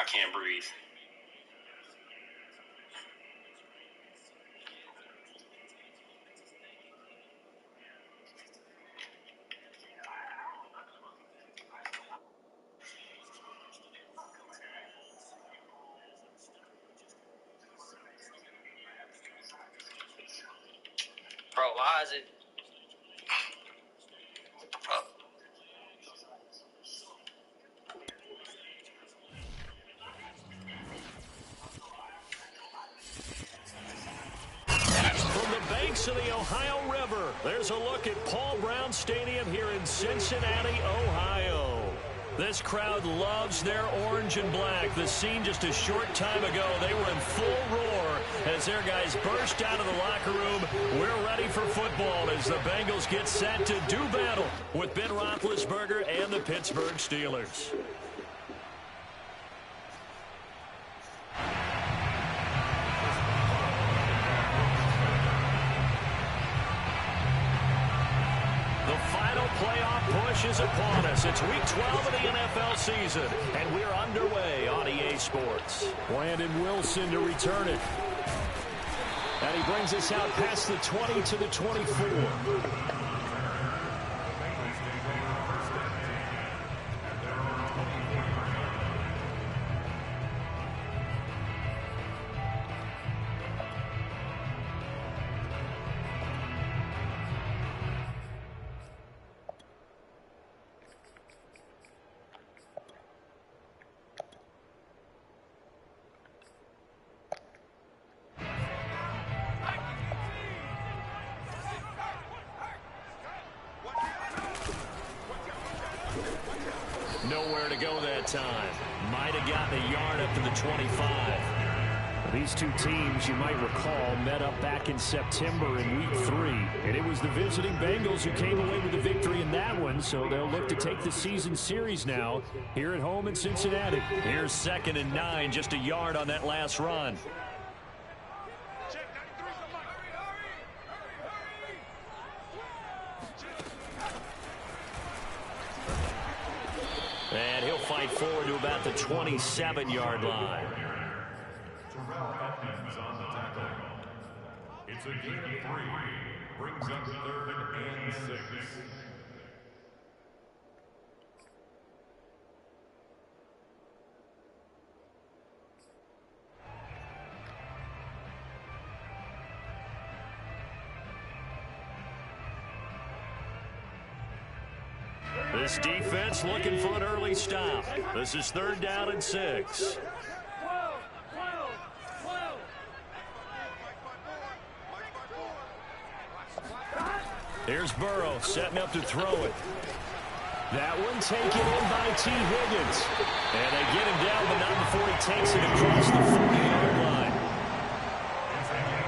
can't breathe. Bro, why is it? From the banks of the Ohio River, there's a look at Paul Brown Stadium here in Cincinnati, Ohio. This crowd loves their orange and black. The scene just a short time ago, they were in full roar as their guys burst out of the locker room. We're ready for football as the Bengals get set to do battle with Ben Roethlisberger and the Pittsburgh Steelers. Playoff push is upon us. It's week 12 of the NFL season, and we're underway on EA Sports. Brandon Wilson to return it. And he brings us out past the 20 to the 24. Nowhere to go that time. Might have gotten a yard up to the 25. These two teams, you might recall, met up back in September in Week 3. And it was the visiting Bengals who came away with the victory in that one, so they'll look to take the season series now here at home in Cincinnati. Here's 2nd and 9, just a yard on that last run. And he'll fight forward to about the 27-yard line. It's a gain of 3. Brings up 3rd and 6. This defense looking for an early stop. This is 3rd down and 6. Here's Burrow setting up to throw it. That one taken in by T. Higgins. And they get him down, but not before he takes it across the 40-yard line.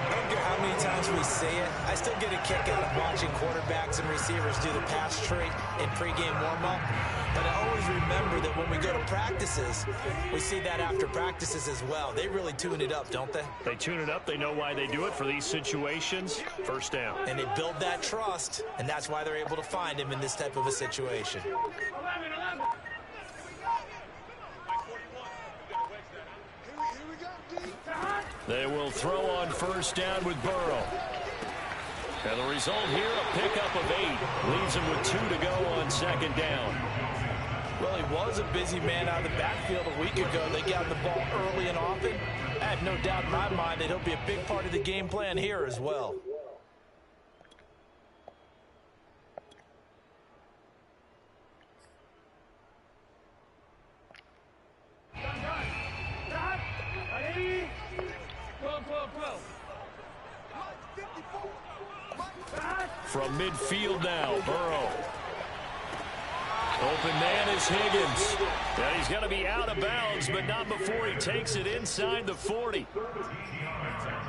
I don't care how many times we say it, I still get a kick out of watching quarterbacks and receivers do the pass tree in pregame warm-up. But I always remember that when we go to practices, we see that after practices as well. They really tune it up, don't they? They tune it up. They know why they do it for these situations. 1st down. And they build that trust, and that's why they're able to find him in this type of a situation. They will throw on 1st down with Burrow. And the result here, a pickup of 8. Leaves him with 2 to go on 2nd down. Well, he was a busy man out of the backfield a week ago. They got the ball early and often. I have no doubt in my mind that he'll be a big part of the game plan here as well. From midfield now, Burrow. Open man is Higgins. And he's going to be out of bounds, but not before he takes it inside the 40.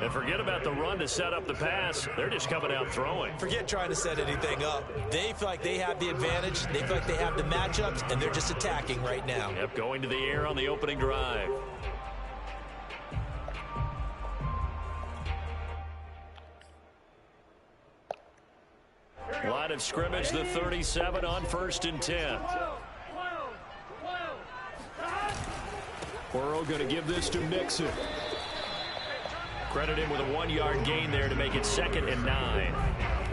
And forget about the run to set up the pass. They're just coming out throwing. Forget trying to set anything up. They feel like they have the advantage. They feel like they have the matchups, and they're just attacking right now. Yep, going to the air on the opening drive. Line of scrimmage, the 37 on 1st and 10. Burrow going to give this to Mixon. Credit him with a 1-yard gain there to make it 2nd and 9.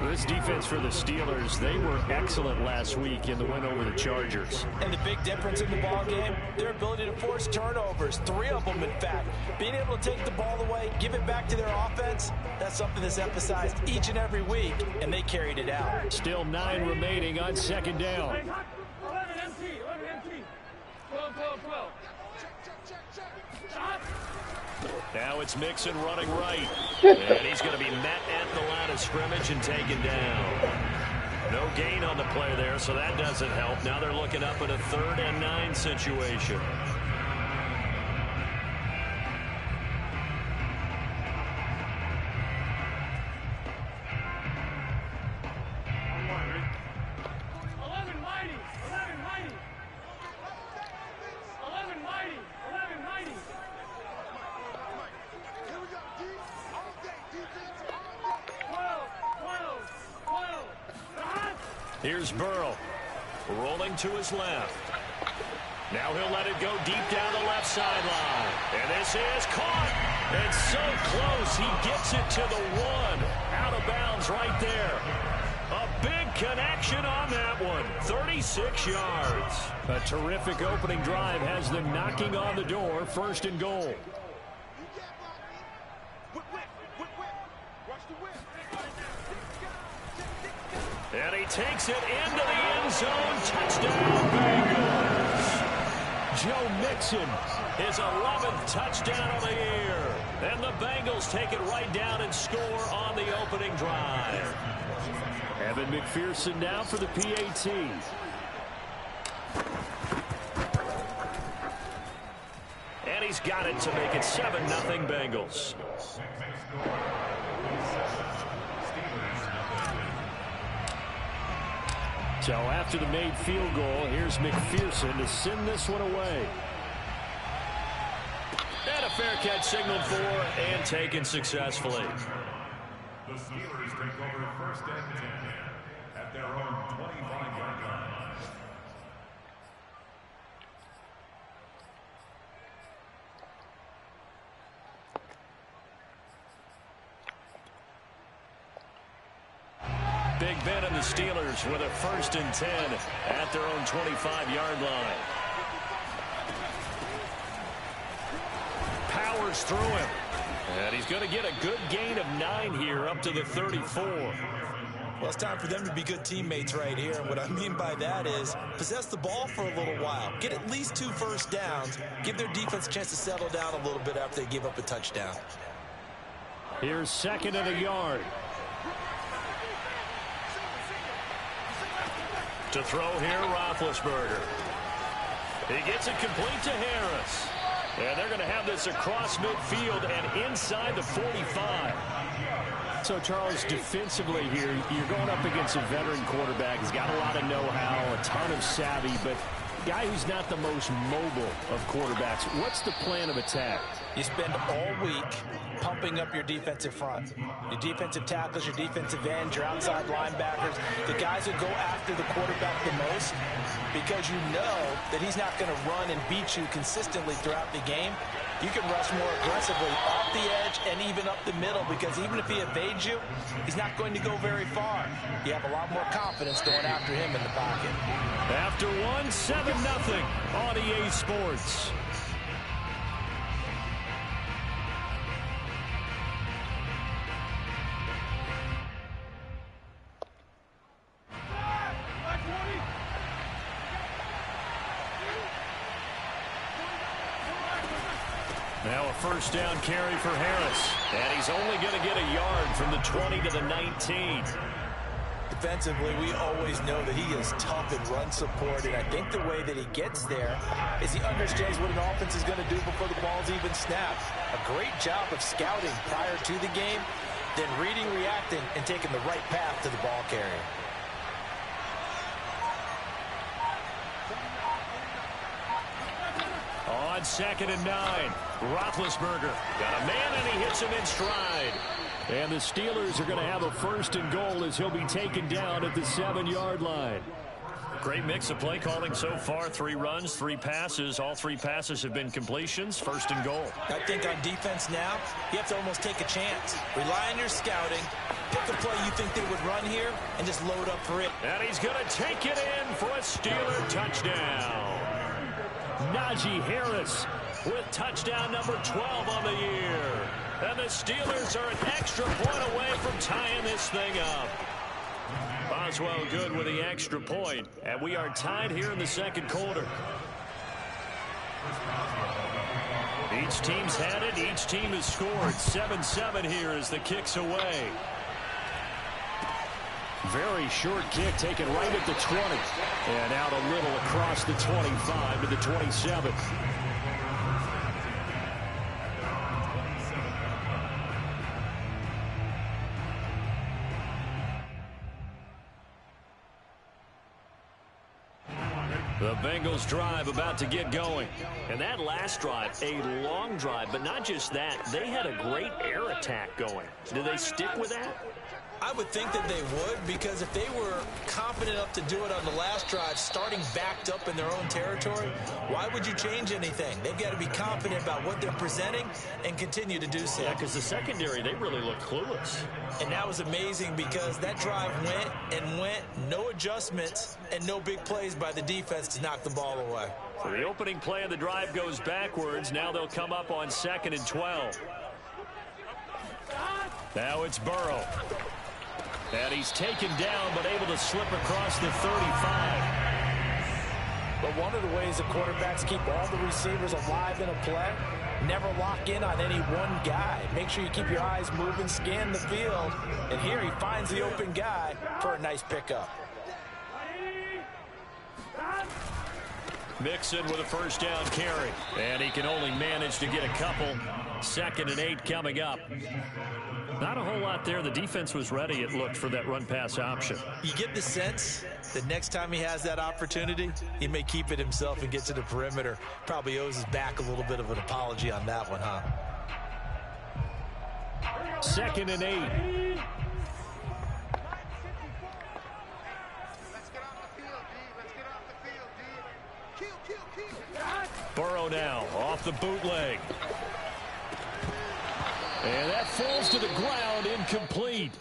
This defense for the Steelers, they were excellent last week in the win over the Chargers. And the big difference in the ball game, their ability to force turnovers, 3 of them in fact. Being able to take the ball away, give it back to their offense, that's something that's emphasized each and every week, and they carried it out. Still 9 remaining on 2nd down. 11 empty, 11 empty. 12, 12, 12. Shot. Now it's Mixon running right. And he's going to be met at the line of scrimmage and taken down. No gain on the play there, so that doesn't help. Now they're looking up at a 3rd and 9 situation. Here's Burrow, rolling to his left. Now he'll let it go deep down the left sideline. And this is caught. And so close, he gets it to the 1. Out of bounds right there. A big connection on that one. 36 yards. A terrific opening drive has them knocking on the door. 1st and goal. And he takes it into the end zone. Touchdown, Bengals. Joe Mixon, his 11th touchdown of the year. And the Bengals take it right down and score on the opening drive. Evan McPherson now for the PAT. And he's got it to make it 7-0 Bengals. So after the made field goal, here's McPherson to send this one away. And a fair catch signaled for and taken successfully. The Steelers take over 1st and 10 at their own 25-yard line. Big Ben and the Steelers with a 1st and 10 at their own 25-yard line. Powers through him. And he's going to get a good gain of 9 here up to the 34. Well, it's time for them to be good teammates right here. And what I mean by that is possess the ball for a little while. Get at least 2 first downs. Give their defense a chance to settle down a little bit after they give up a touchdown. Here's 2nd and a yard. To throw here, Roethlisberger. He gets it complete to Harris. And they're going to have this across midfield and inside the 45. So, Charles, defensively here, you're going up against a veteran quarterback. He's got a lot of know-how, a ton of savvy, but a guy who's not the most mobile of quarterbacks. What's the plan of attack? You spend all week pumping up your defensive front. Your defensive tackles, your defensive ends, your outside linebackers, the guys who go after the quarterback the most, because you know that he's not going to run and beat you consistently throughout the game. You can rush more aggressively off the edge and even up the middle, because even if he evades you, he's not going to go very far. You have a lot more confidence going after him in the pocket. After 7-0 on EA Sports. Now a 1st down carry for Harris. And he's only going to get a yard from the 20 to the 19. Defensively, we always know that he is tough in run support, and I think the way that he gets there is he understands what an offense is going to do before the ball's even snapped. A great job of scouting prior to the game, then reading, reacting, and taking the right path to the ball carrier. On 2nd and 9, Roethlisberger got a man, and he hits him in stride. And the Steelers are going to have a 1st and goal as he'll be taken down at the 7-yard line. Great mix of play calling so far. 3 runs, 3 passes. All 3 passes have been completions. First and goal. I think on defense now, you have to almost take a chance. Rely on your scouting. Pick a play you think they would run here and just load up for it. And he's going to take it in for a Steeler touchdown. Najee Harris with touchdown number 12 on the year. And the Steelers are an extra point away from tying this thing up. Boswell good with the extra point, and we are tied here in the second quarter. Each team's had it. Each team has scored. 7-7 here as the kick's away. Very short kick taken right at the 20. And out a little across the 25 to the 27. The Bengals drive about to get going. And that last drive, a long drive, but not just that. They had a great air attack going. Do they stick with that? I would think that they would, because if they were confident enough to do it on the last drive, starting backed up in their own territory, why would you change anything? They've got to be confident about what they're presenting and continue to do so. Yeah, because the secondary, they really look clueless. And that was amazing because that drive went and went, no adjustments, and no big plays by the defense to knock the ball away. So the opening play of the drive goes backwards. Now they'll come up on 2nd and 12. Now it's Burrow. And he's taken down, but able to slip across the 35. But one of the ways the quarterbacks keep all the receivers alive in a play, never lock in on any one guy. Make sure you keep your eyes moving, scan the field. And here he finds the open guy for a nice pickup. Mixon with a first down carry. And he can only manage to get a couple. 2nd and 8 coming up. Not a whole lot there. The defense was ready, it looked, for that run-pass option. You get the sense that next time he has that opportunity, he may keep it himself and get to the perimeter. Probably owes his back a little bit of an apology on that one, huh? 2nd and 8. Burrow now off the bootleg. And that falls to the ground, incomplete.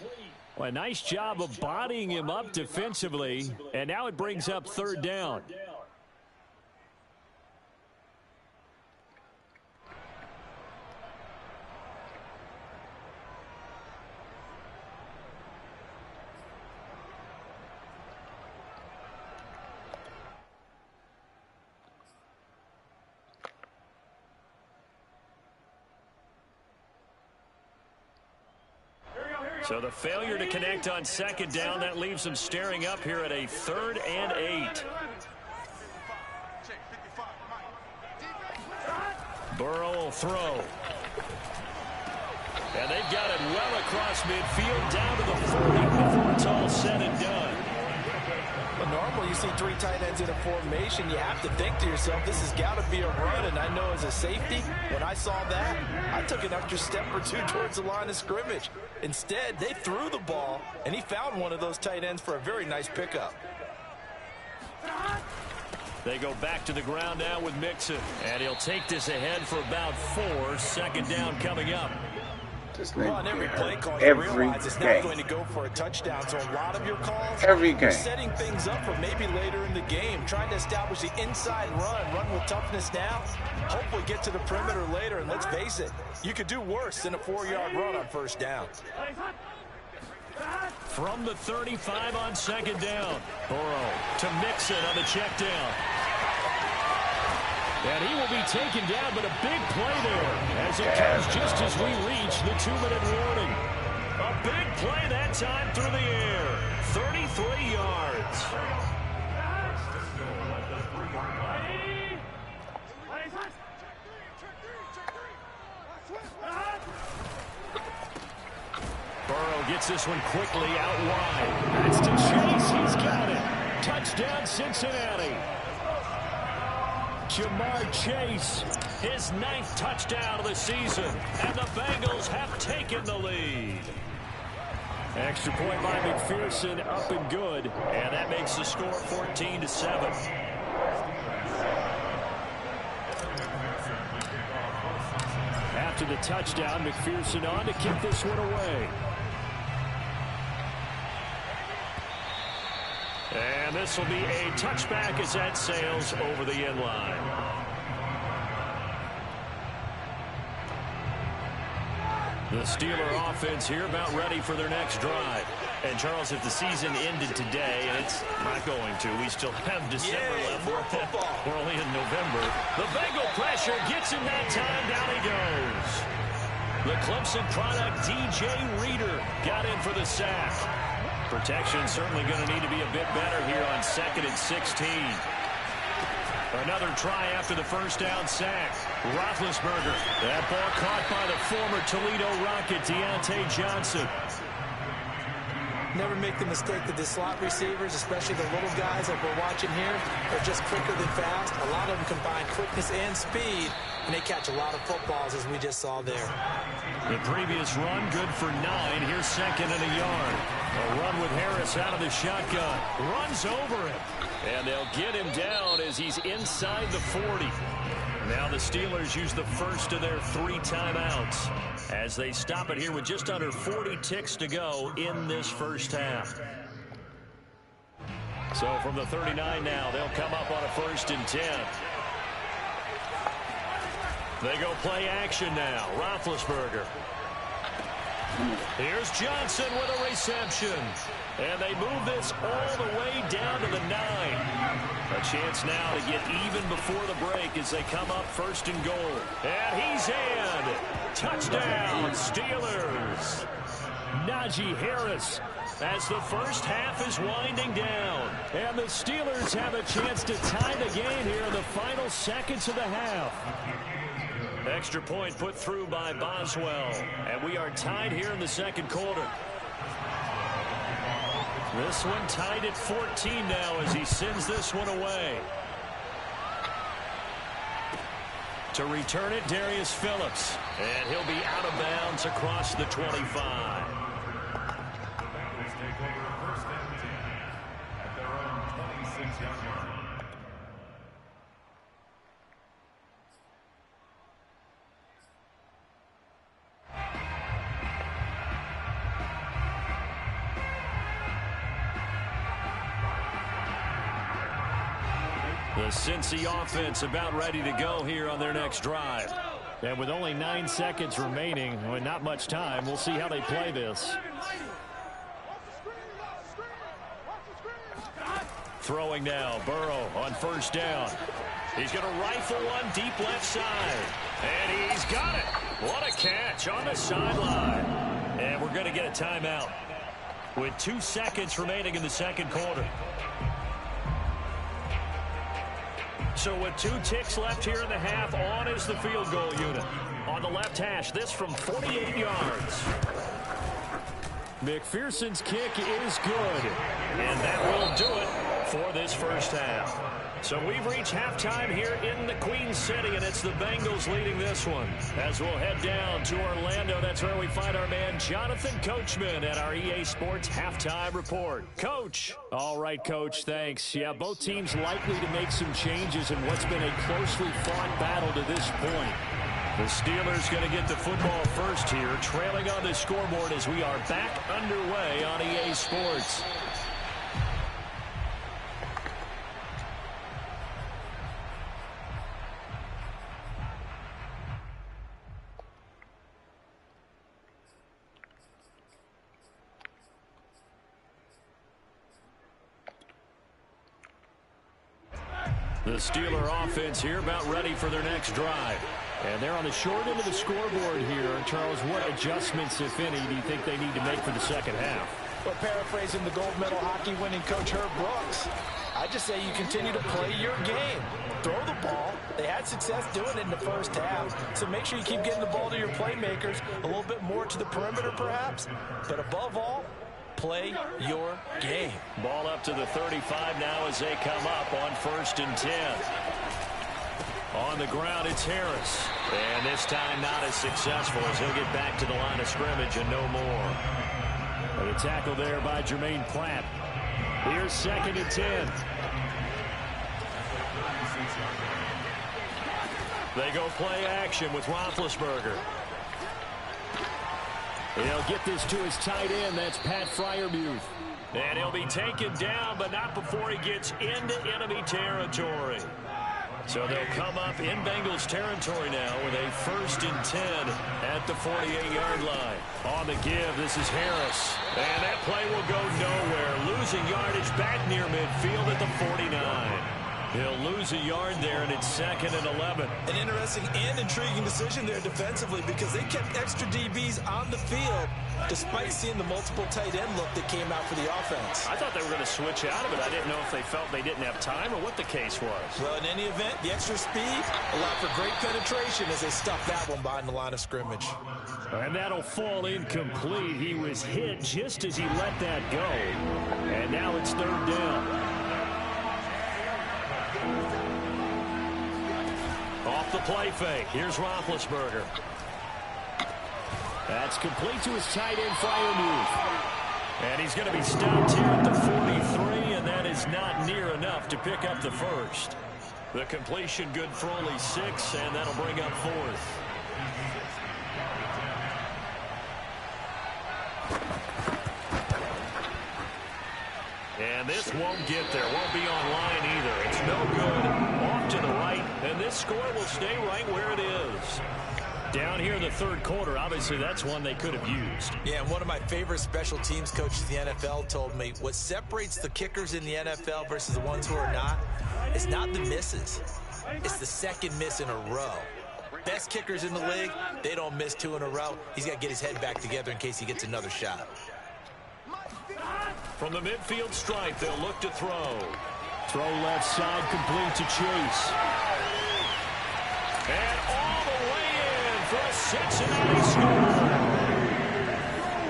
Well, a nice job of bodying him up defensively. And now it brings up 3rd down. So the failure to connect on 2nd down, that leaves them staring up here at a 3rd and 8. Burrow will throw. And they've got it well across midfield down to the 40 before it's all said and done. Well, normally you see 3 tight ends in a formation, you have to think to yourself, this has got to be a run. And I know as a safety, when I saw that, I took an extra step or 2 towards the line of scrimmage. Instead, they threw the ball, and he found one of those tight ends for a very nice pickup. They go back to the ground now with Mixon. And he'll take this ahead for about 4. 2nd down coming up. Well, on every play call, you realize it's not going to go for a touchdown. So a lot of your calls are setting things up for maybe later in the game, trying to establish the inside run with toughness now, hopefully get to the perimeter later. And let's face it, you could do worse than a 4-yard run on 1st down. From the 35 on 2nd down. Burrow to Mixon on the check down. And he will be taken down, but a big play there as it comes just as we reach the 2-minute warning. A big play that time through the air. 33 yards. Burrow gets this one quickly out wide. That's to Chase. He's got it. Touchdown, Cincinnati. Jamar Chase, his 9th touchdown of the season, and the Bengals have taken the lead. Extra point by McPherson, up and good. And that makes the score 14-7. After the touchdown, McPherson on to kick this one away. And this will be a touchback as that sails over the end line. The Steeler offense here about ready for their next drive. And, Charles, if the season ended today, and it's not going to, we still have December left. We're only in November. The Bengal pressure gets him that time. Down he goes. The Clemson product, DJ Reader, got in for the sack. Protection certainly going to need to be a bit better here on 2nd and 16. Another try after the first down sack. Roethlisberger. That ball caught by the former Toledo Rocket, Deontay Johnson. Never make the mistake that the slot receivers, especially the little guys like we're watching here, are just quicker than fast. A lot of them combine quickness and speed, and they catch a lot of footballs, as we just saw there. The previous run, good for 9. Here's 2nd and a yard. A run with Harris out of the shotgun. Runs over him. And they'll get him down as he's inside the 40. Now the Steelers use the first of their 3 timeouts as they stop it here with just under 40 ticks to go in this first half. So from the 39 now, they'll come up on a 1st and 10. They go play action now. Roethlisberger. Here's Johnson with a reception. And they move this all the way down to the 9. A chance now to get even before the break as they come up 1st and goal. And he's in. Touchdown, Steelers. Najee Harris as the first half is winding down. And the Steelers have a chance to tie the game here in the final seconds of the half. Extra point put through by Boswell. And we are tied here in the 2nd quarter. This one tied at 14 now as he sends this one away. To return it, Darius Phillips. And he'll be out of bounds across the 25. The Cincy offense about ready to go here on their next drive. And with only 9 seconds remaining, and not much time, we'll see how they play this. Throwing now, Burrow on 1st down. He's going to rifle one deep left side. And he's got it. What a catch on the sideline. And we're going to get a timeout with 2 seconds remaining in the 2nd quarter. So with 2 ticks left here in the half, on is the field goal unit. On the left hash, this from 48 yards. McPherson's kick is good. And that will do it for this first half. So we've reached halftime here in the Queen City, and it's the Bengals leading this one. As we'll head down to Orlando, that's where we find our man Jonathan Coachman at our EA Sports Halftime Report. Coach. All right, Coach, thanks. Yeah, both teams likely to make some changes in what's been a closely fought battle to this point. The Steelers going to get the football first here, trailing on the scoreboard as we are back underway on EA Sports. The Steeler offense here about ready for their next drive. And they're on the short end of the scoreboard here. Charles, what adjustments, if any, do you think they need to make for the second half? Well, paraphrasing the gold medal hockey winning coach Herb Brooks, I just say you continue to play your game. Throw the ball. They had success doing it in the first half. So make sure you keep getting the ball to your playmakers, a little bit more to the perimeter perhaps. But above all, play your game. Ball up to the 35 now as they come up on 1st and 10. On the ground, it's Harris. And this time not as successful as he'll get back to the line of scrimmage and no more. And a tackle there by Jermaine Pratt. Here's 2nd and 10. They go play action with Roethlisberger. He'll get this to his tight end. That's Pat Freiermuth. And he'll be taken down, but not before he gets into enemy territory. So they'll come up in Bengals territory now with a 1st and 10 at the 48-yard line. On the give, this is Harris. And that play will go nowhere. Losing yardage back near midfield at the 49. He'll lose a yard there, and it's 2nd and 11. An interesting and intriguing decision there defensively because they kept extra DBs on the field despite seeing the multiple tight end look that came out for the offense. I thought they were going to switch out of it. I didn't know if they felt they didn't have time or what the case was. Well, in any event, the extra speed allowed for great penetration as they stuffed that one behind the line of scrimmage. And that'll fall incomplete. He was hit just as he let that go. And now it's 3rd down. Off the play fake. Here's Roethlisberger. That's complete to his tight end, Freiermuth. And he's going to be stopped here at the 43, and that is not near enough to pick up the 1st. The completion good for only 6, and that'll bring up 4th. And this won't get there. Won't be online either. It's no good. Off to the right, and this score will stay right where it is. Down here in the 3rd quarter, obviously that's one they could have used. Yeah, and one of my favorite special teams coaches in the NFL told me what separates the kickers in the NFL versus the ones who are not is not the misses. It's the 2nd miss in a row. Best kickers in the league, they don't miss 2 in a row. He's got to get his head back together in case he gets another shot. From the midfield stripe, they'll look to throw. Throw left side, complete to Chase. And all the way in for a Cincinnati score.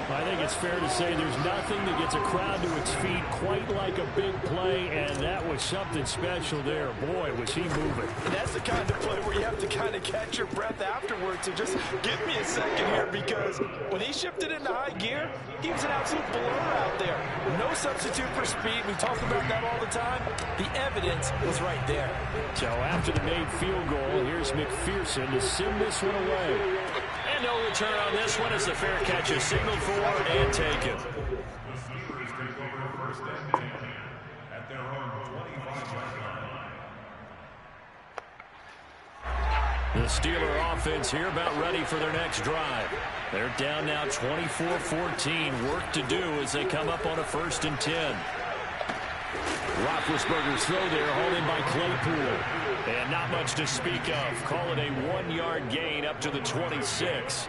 I think it's fair to say there's nothing that gets a crowd to its feet quite like a big play, and that was something special there. Boy, was he moving. And that's the kind of play where you have to kind of catch your breath afterwards and just give me a second here, because when he shifted into high gear, he was an absolute blower out there. No substitute for speed. We talk about that all the time. The evidence was right there. So after the made field goal, here's McPherson to send this one away. And no return on this one as the fair catch is signaled for and taken. The Steelers take over 1st and 10 at their own 25-yard line. The Steeler offense here about ready for their next drive. They're down now 24-14. Work to do as they come up on a 1st and 10. Roethlisberger's throw there, hauled in by Claypool. And not much to speak of. Call it a 1-yard gain up to the 26.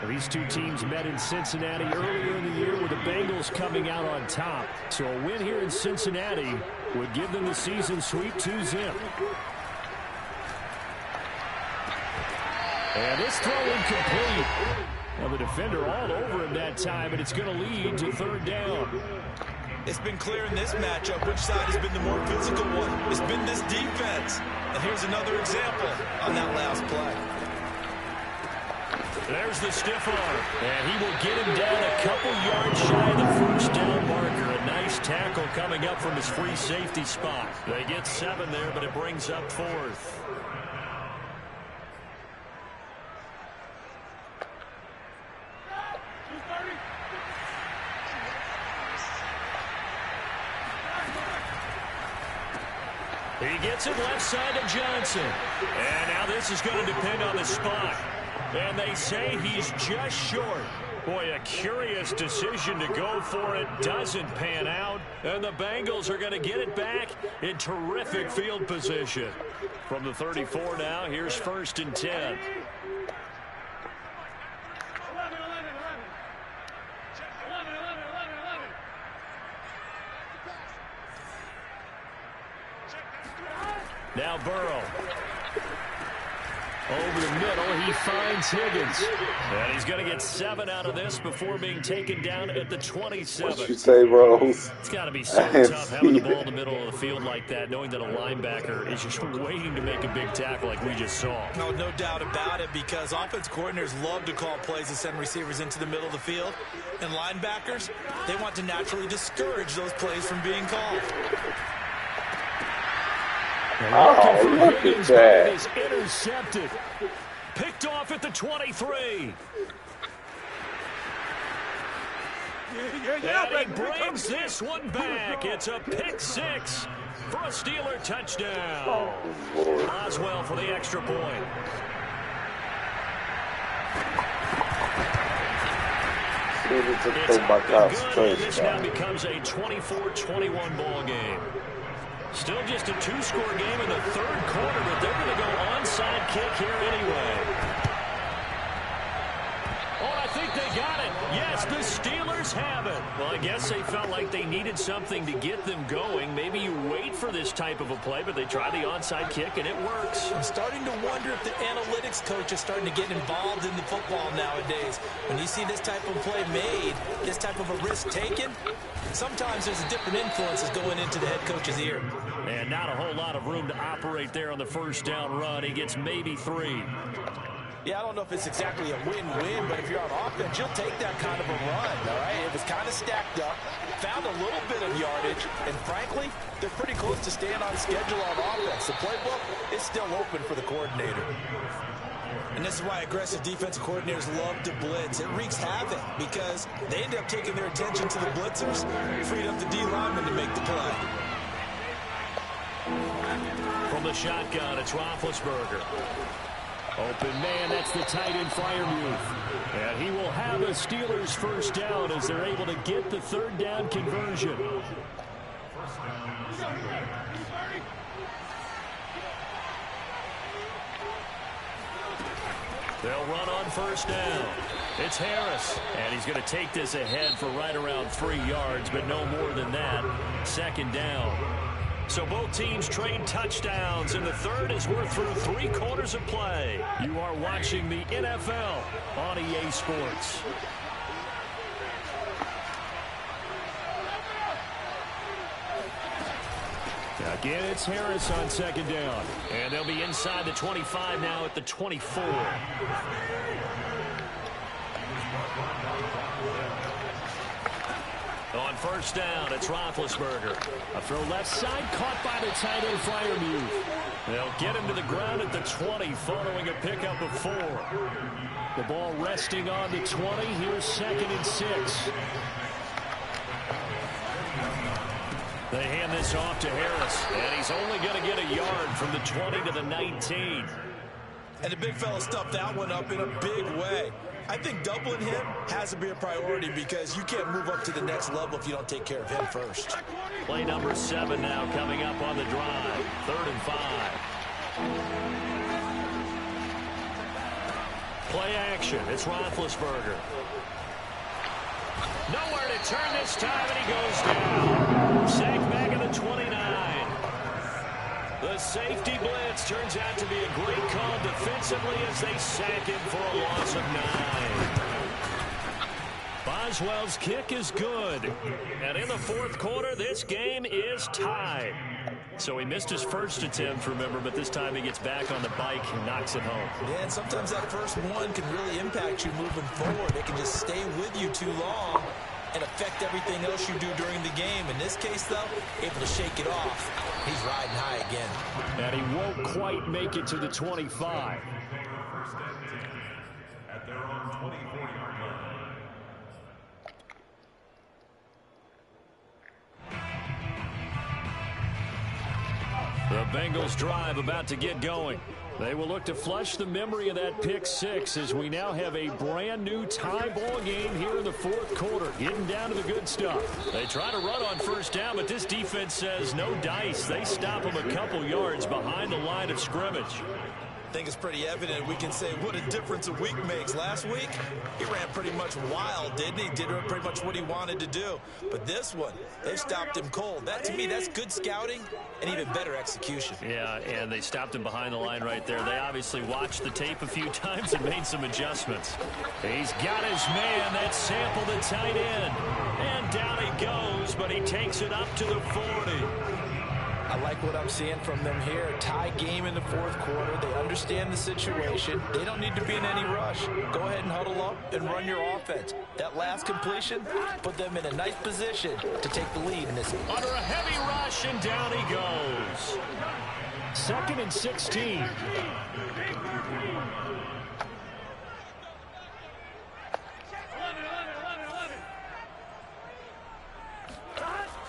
These two teams met in Cincinnati earlier in the year with the Bengals coming out on top. So a win here in Cincinnati would give them the season sweep 2-0. And this throw incomplete. Well, the defender all over him that time, and it's going to lead to 3rd down. It's been clear in this matchup which side has been the more physical one. It's been this defense. And here's another example on that last play. There's the stiff arm, and he will get him down a couple yards shy of the 1st down marker. A nice tackle coming up from his free safety spot. They get 7 there, but it brings up 4th. He gets it left side to Johnson. And now this is going to depend on the spot. And they say he's just short. Boy, a curious decision to go for it. Doesn't pan out. And the Bengals are going to get it back in terrific field position. From the 34 now, here's 1st and 10. Now Burrow. Over the middle, he finds Higgins. And he's going to get 7 out of this before being taken down at the 27. What you say, Rose? It's got to be so tough having the ball in the middle of the field like that, knowing that a linebacker is just waiting to make a big tackle like we just saw. No doubt about it, because offense coordinators love to call plays and send receivers into the middle of the field. And linebackers, they want to naturally discourage those plays from being called. Oh, look at that. Is intercepted. Picked off at the 23. And he brings this one back. It's a pick 6 for a Steeler touchdown. Oswell for the extra point. This now becomes a 24-21 ball game. Still just a 2-score game in the third quarter, but they're going to go onside kick here anyway. Oh, I think they got it. Yes, the Steelers have it. Well, I guess they felt like they needed something to get them going. Maybe you wait for this type of a play, but they try the onside kick, and it works. I'm starting to wonder if the analytics coach is starting to get involved in the football nowadays. When you see this type of play made, this type of a risk taken, sometimes there's a different influences going into the head coach's ear. And not a whole lot of room to operate there on the first down run. He gets maybe 3. Yeah, I don't know if it's exactly a win-win, but if you're on offense, you'll take that kind of a run, all right? It was kind of stacked up, found a little bit of yardage, and frankly, they're pretty close to staying on schedule on offense. The playbook is still open for the coordinator. And this is why aggressive defensive coordinators love to blitz. It wreaks havoc because they end up taking their attention to the blitzers, freed up the D lineman to make the play. From the shotgun, it's Roethlisberger. Open man, that's the tight end Freiermuth. And he will have a Steelers first down as they're able to get the third down conversion. They'll run on first down. It's Harris, and he's going to take this ahead for right around 3 yards, but no more than that. Second down. So both teams trade touchdowns, and the third as we're through 3 quarters of play. You are watching the NFL on EA Sports. Again, it's Harris on second down. And they'll be inside the 25 now at the 24. On first down, it's Roethlisberger. A throw left side, caught by the tight end Freiermuth. They'll get him to the ground at the 20 following a pickup of 4. The ball resting on the 20. Here's 2nd and 6. They hand this off to Harris, and he's only going to get a yard from the 20 to the 19. And the big fella stuffed that one up in a big way. I think doubling him has to be a priority because you can't move up to the next level if you don't take care of him first. Play number 7 now coming up on the drive. 3rd and 5. Play action. It's Roethlisberger. Nowhere to turn this time, and he goes down. Sacked back at the 29. The safety blitz turns out to be a great call defensively as they sack him for a loss of 9. Boswell's kick is good. And in the 4th quarter, this game is tied. So he missed his first attempt, remember, but this time he gets back on the bike and knocks it home. Yeah, and sometimes that first one can really impact you moving forward. It can just stay with you too long and affect everything else you do during the game. In this case, though, able to shake it off. He's riding high again. And he won't quite make it to the 25. First and 10 at their own 24-yard line. The Bengals drive about to get going. They will look to flush the memory of that pick 6 as we now have a brand new tie ball game here in the 4th quarter, getting down to the good stuff. They try to run on first down, but this defense says no dice. They stop them a couple yards behind the line of scrimmage. think it's pretty evident. We can say what a difference a week makes. Last week, he ran pretty much wild, didn't he? Did pretty much what he wanted to do. But this one, they stopped him cold. That, to me, that's good scouting and even better execution. Yeah, and they stopped him behind the line right there. They obviously watched the tape a few times and made some adjustments. He's got his man. That's Sample, the tight end. And down he goes, but he takes it up to the 40. I like what I'm seeing from them here. Tie game in the fourth quarter. They understand the situation. They don't need to be in any rush. Go ahead and huddle up and run your offense. That last completion put them in a nice position to take the lead in this one. Under a heavy rush, and down he goes. 2nd and 16.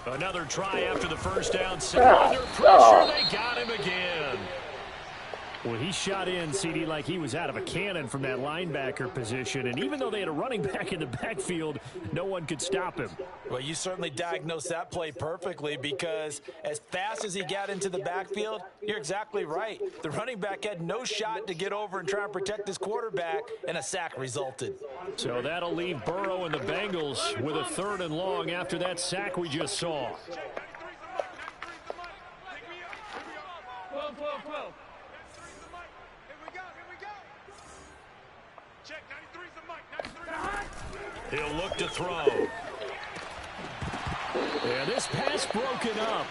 Another try after the first down. Under pressure, they got him again. Well, he shot in, CD, like he was out of a cannon from that linebacker position. And even though they had a running back in the backfield, no one could stop him. Well, you certainly diagnosed that play perfectly, because as fast as he got into the backfield, you're exactly right. The running back had no shot to get over and try and protect his quarterback, and a sack resulted. So that'll leave Burrow and the Bengals with a 3rd and long after that sack we just saw. 12, 12, 12. He'll look to throw. And this pass broken up.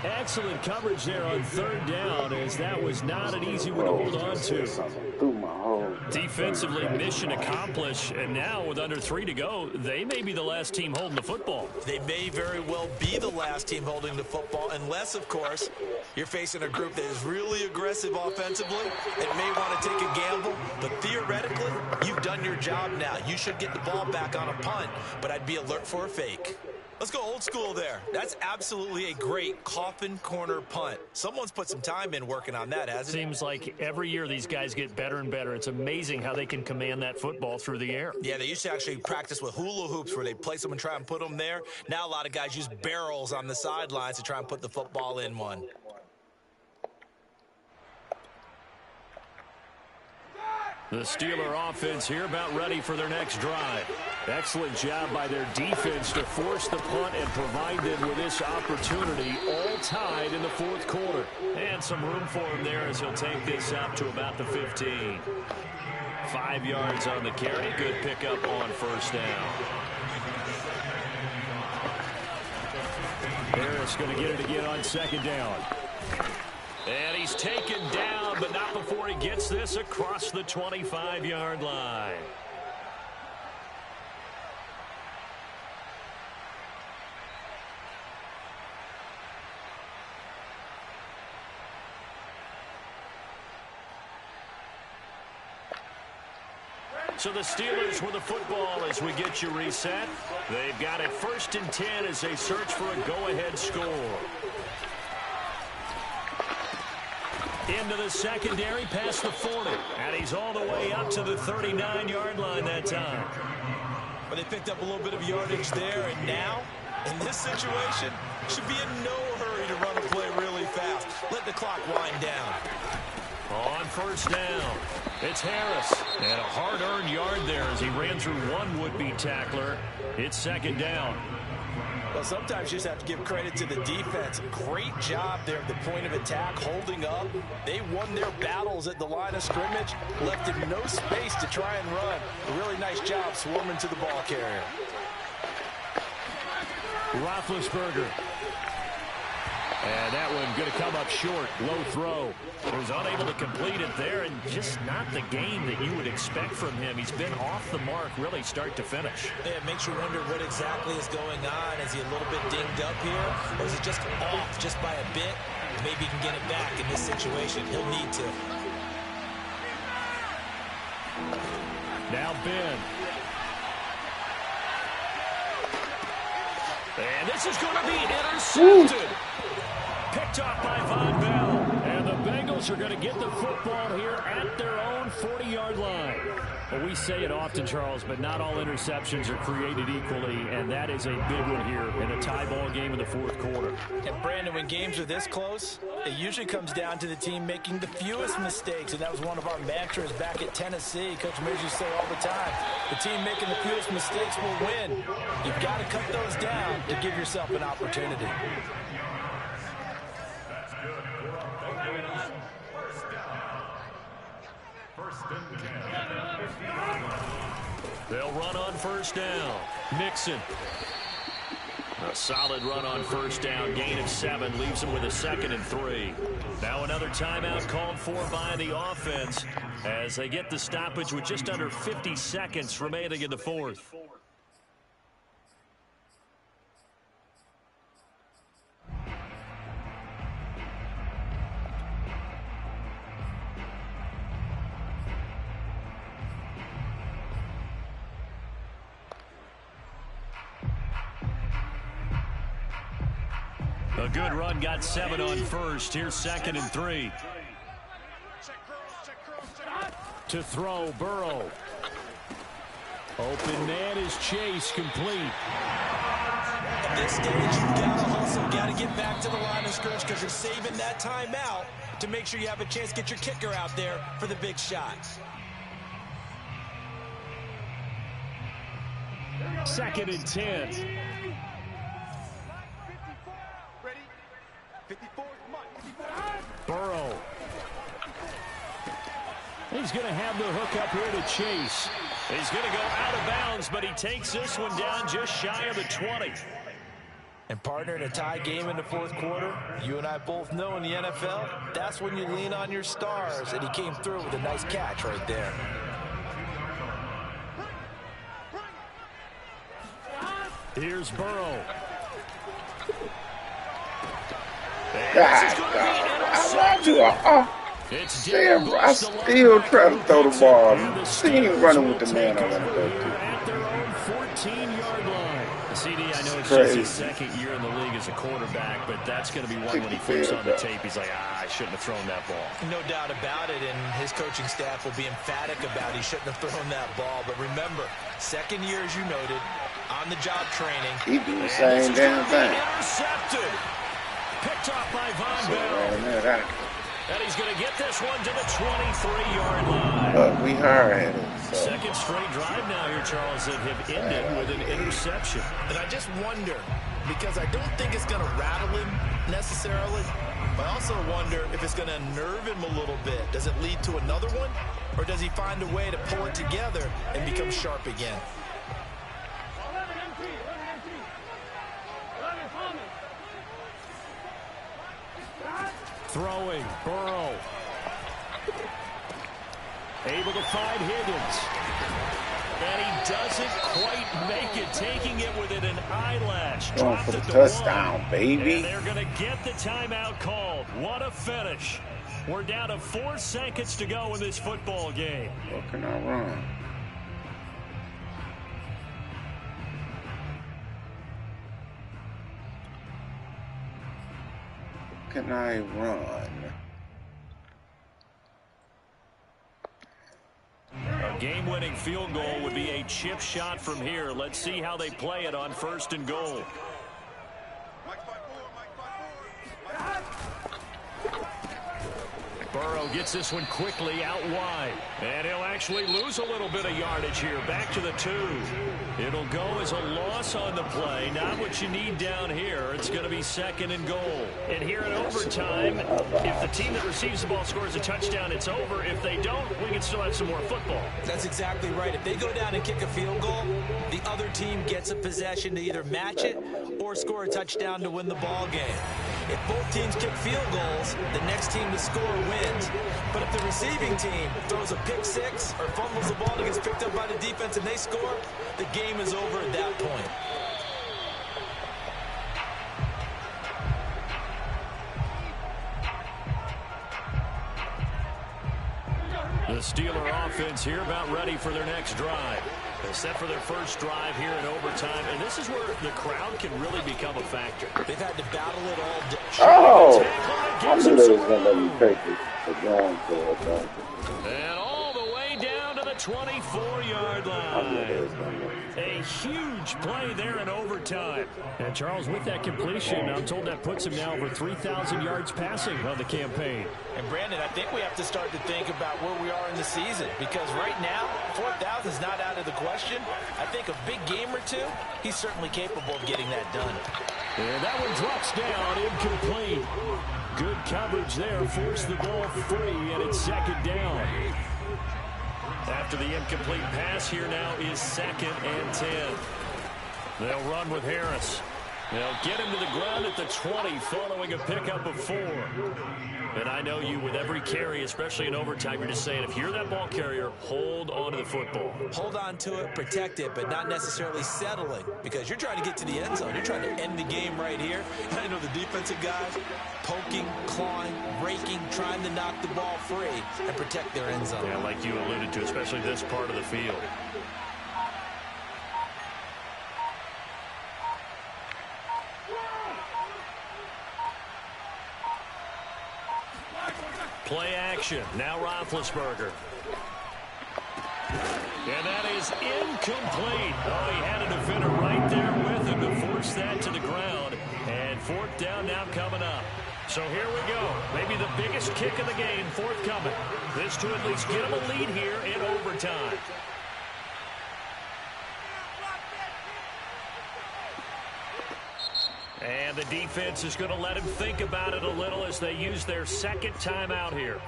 Excellent coverage there on 3rd down, as that was not an easy one to hold on to. Defensively, mission accomplished, and now with under 3 to go, they may be the last team holding the football. They may very well be the last team holding the football, unless, of course, you're facing a group that is really aggressive offensively and may want to take a gamble. But theoretically, you've done your job now. You should get the ball back on a punt, but I'd be alert for a fake. Let's go old school there. That's absolutely a great coffin corner punt. Someone's put some time in working on that, hasn't it? Seems like every year these guys get better and better. It's amazing how they can command that football through the air. Yeah, they used to actually practice with hula hoops where they place them and try and put them there. Now a lot of guys use barrels on the sidelines to try and put the football in one. The Steeler offense here about ready for their next drive. Excellent job by their defense to force the punt and provide them with this opportunity, all tied in the 4th quarter. And some room for him there as he'll take this up to about the 15. 5 yards on the carry. Good pickup on 1st down. Harris going to get it again on 2nd down. And he's taken down, but not before he gets this across the 25-yard line. So the Steelers with the football as we get you reset. They've got it 1st and 10 as they search for a go-ahead score. Into the secondary, past the 40. And he's all the way up to the 39-yard line that time. But they picked up a little bit of yardage there, and now, in this situation, should be in no hurry to run a play really fast. Let the clock wind down. On 1st down, it's Harris. And a hard-earned yard there as he ran through one would-be tackler. It's 2nd down. Well, sometimes you just have to give credit to the defense. Great job there at the point of attack, holding up. They won their battles at the line of scrimmage, left him no space to try and run. A really nice job swarming to the ball carrier. Roethlisberger. And that one going to come up short. Low throw. Was unable to complete it there, and just not the game that you would expect from him. He's been off the mark really start to finish. Yeah, it makes you wonder what exactly is going on. Is he a little bit dinged up here, or is it just off just by a bit? Maybe he can get it back in this situation. He'll need to. Now Ben. And this is going to be intercepted. Picked off by Von Bell. And the Bengals Eagles are going to get the football here at their own 40-yard line. Well, we say it often, Charles, but not all interceptions are created equally, and that is a big one here in a tie ball game in the fourth quarter. And, Brandon, when games are this close, it usually comes down to the team making the fewest mistakes, and that was one of our mantras back at Tennessee. Coach Mears used to say all the time, the team making the fewest mistakes will win. You've got to cut those down to give yourself an opportunity. They'll run on first down. Mixon. A solid run on first down. Gain of 7 leaves him with a 2nd and 3. Now another timeout called for by the offense as they get the stoppage with just under 50 seconds remaining in the fourth. A good run, got 7 on first. Here's 2nd and 3. To throw, Burrow. Open man is Chase, complete. At this stage, you've got to hustle, got to get back to the line of scrimmage because you're saving that timeout to make sure you have a chance to get your kicker out there for the big shot. 2nd and 10. Burrow. He's going to have the hook up here to Chase. He's going to go out of bounds, but he takes this one down just shy of the 20. And, partner, in a tie game in the fourth quarter, you and I both know in the NFL, that's when you lean on your stars, and he came through with a nice catch right there. Here's Burrow. God, I still try to throw the ball. See him running with the man I want to go to. At their own 14-yard line. CD, I know it's Crazy. just his 2nd year in the league as a quarterback, but that's going to be one when he flips on the tape. He's like, I shouldn't have thrown that ball. No doubt about it, and his coaching staff will be emphatic about he shouldn't have thrown that ball. But remember, 2nd year, as you noted, on-the-job training. He do the same damn thing. Intercepted. Picked off by Von Bell. And he's going to get this one to the 23-yard line. But we hard at it. So. 2nd straight drive now here, Charles, that have ended with an interception. And I just wonder, because I don't think it's going to rattle him necessarily, but I also wonder if it's going to unnerve him a little bit. Does it lead to another one, or does he find a way to pull it together and become sharp again? Throwing, Burrow. Able to find Higgins. And he doesn't quite make it, taking it within an eyelash. Going for the touchdown, baby. And they're going to get the timeout called. What a finish. We're down to 4 seconds to go in this football game. What can I run? Can I run? A game-winning field goal would be a chip shot from here. Let's see how they play it on 1st and goal. Burrow gets this one quickly out wide. And he'll actually lose a little bit of yardage here. Back to the 2. It'll go as a loss on the play. Not what you need down here. It's going to be 2nd and goal. And here in overtime, if the team that receives the ball scores a touchdown, it's over. If they don't, we can still have some more football. That's exactly right. If they go down and kick a field goal, the other team gets a possession to either match it or score a touchdown to win the ball game. If both teams kick field goals, the next team to score wins. But if the receiving team throws a pick 6 or fumbles the ball and gets picked up by the defense and they score, the game is over at that point. The Steeler offense here about ready for their next drive. They're set for their first drive here in overtime, and this is where the crowd can really become a factor. They've had to battle it all day. Oh! I knew they was going to let me take it. And all the way down to the 24-yard line. A huge play there in overtime. And Charles, with that completion, I'm told that puts him now over 3,000 yards passing on the campaign. And Brandon, I think we have to start to think about where we are in the season, because right now, 4,000 is not out of the question. I think a big game or two, he's certainly capable of getting that done. And that one drops down, incomplete. Good coverage there, forced the ball free, and it's second down. After the incomplete pass, here now is 2nd and 10. They'll run with Harris. They'll get him to the ground at the 20, following a pickup of 4. And I know you, with every carry, especially in overtime, you're just saying, if you're that ball carrier, hold on to the football. Hold on to it, protect it, but not necessarily settling, because you're trying to get to the end zone. You're trying to end the game right here. And I know the defensive guys poking, clawing, raking, trying to knock the ball free and protect their end zone. Yeah, like you alluded to, especially this part of the field. Play action. Now Roethlisberger. And that is incomplete. Oh, he had a defender right there with him to force that to the ground. And 4th down now coming up. So here we go. Maybe the biggest kick of the game forthcoming. This to at least get him a lead here in overtime. And the defense is going to let him think about it a little as they use their 2nd timeout here.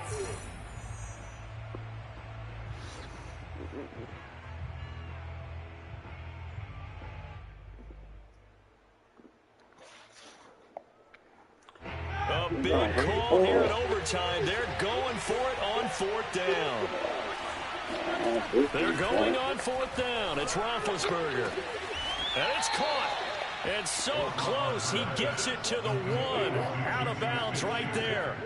A big call here in overtime. They're going for it on 4th down. They're going on 4th down. It's Roethlisberger. And it's caught. And so close, he gets it to the 1. Out of bounds right there.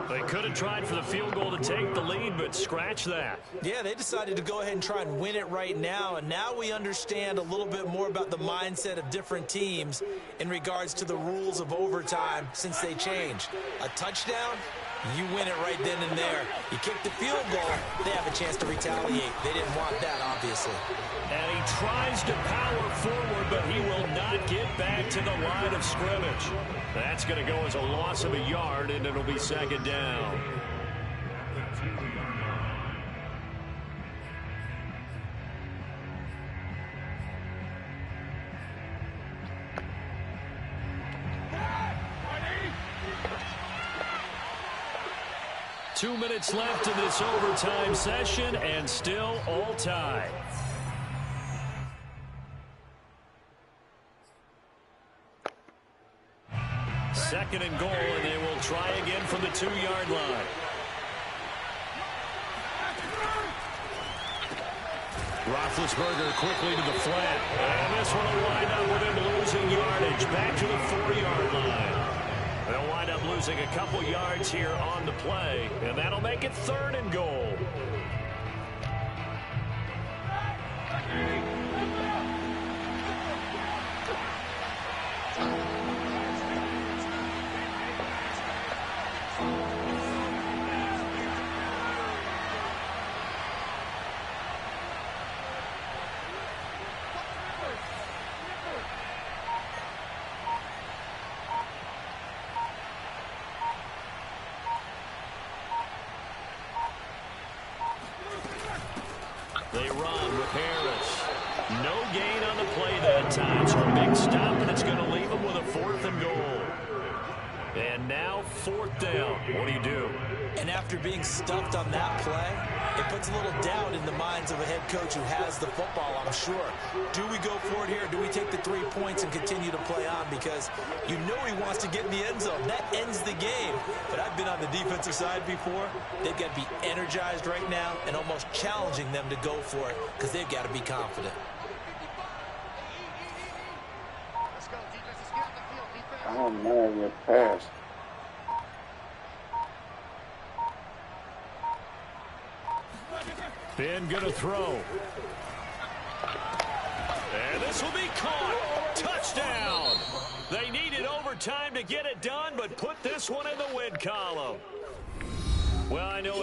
They could have tried for the field goal to take the lead, but scratch that. Yeah, they decided to go ahead and try and win it right now, and now we understand a little bit more about the mindset of different teams in regards to the rules of overtime since they changed. A touchdown, you win it right then and there. You kick the field goal, they have a chance to retaliate. They didn't want that, obviously. And he tries to power forward, but he will not get back to the line of scrimmage. That's going to go as a loss of a yard, and it'll be 2nd down. Two minutes left in this overtime session, and still all tied. Second and goal, and they will try again from the 2-yard line. Roethlisberger quickly to the flat. And this one will wind up with him losing yardage. Back to the 4-yard line. They'll wind up losing a couple yards here on the play, and that'll make it 3rd and goal. They run with Harris. No gain on the play that time, so a big stop, and it's going to leave them with a 4th and goal. And now 4th down. What do you do? And after being stuffed on that play, it puts a little doubt in the minds of a head coach who has the football, I'm sure. Do we go for it here? Do we take the 3 points and continue to play on? Because you know he wants to get in the end zone. That ends the game. But I've been on the defensive side before. They've got to be energized right now and almost challenging them to go for it because they've got to be confident. Oh man, your pass. Ben gonna throw. And this will be caught. Touchdown. They needed overtime to get it done, but put this one in the win column. Well, I know